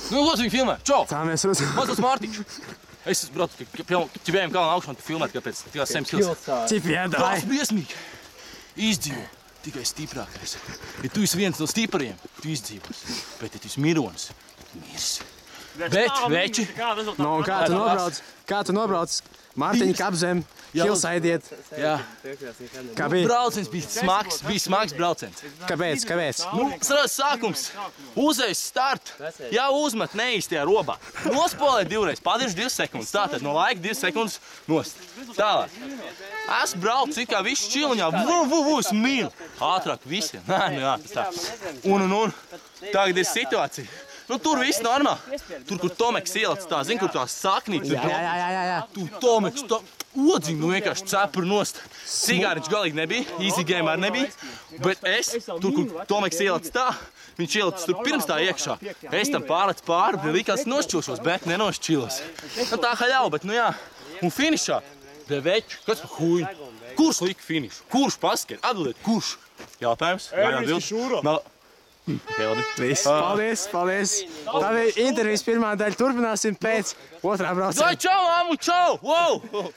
Nu, lūdzu viņu filmē. Čau! Tā mēs redzam. Mazos Mārtiņš. Es braucu, ķipējam kalnu augšu un filmēt, kāpēc tikās 100 kils. Ķipējam, davai. Kāds briesmīgi. Izdzīvo. Tikai stiprākais. Ja tu esi viens no stipriem, tu izdzīvos. Bet ja tu esi mironis, tu mirsi. Bet, veči. Nu, un kā tu nobrauc? Mārtiņa Kapzem, Hilsaidiet. Jā. Kā bija? Brauciens bija smags brauciens. Kāpēc? Nu, sākums. Uzējis start. Jā, uzmet neīstajā robā. Nospolē divreiz, padirž 2 sekundes. Tātad no laika 2 sekundes nost. Tālāk. Es braucu, it kā viss čiliņā. Es mīlu. Ātrāk visiem. Nē, nu jā, tas tā. Un. Tagad ir situācija. Nu, tur viss normāli. Tur, kur Tomeks ielic tā, zin, kur tā saknīt. Jā. Tu Tomeks tā odziņ, nu vienkārši cepuru nost. Cigāriņš galīgi nebija, easy game arī nebija. Bet es, tur, kur Tomeks ielic tā, viņš ielic tur pirms tā iekšā. Es tam pārlec pāri, likās nošķilšos, bet nenošķilos. Nu, tā haļau, bet nu jā. Un finišā. Beveķi, kas pa huņu? Kurš lika finišu? Kurš paskar? Atbildiet, kurš? Jautājums? Viss, paldies. Tā bija intervijas pirmā daļa. Turpināsim pēc otrā brauciena. Čau, amu, čau! Wow!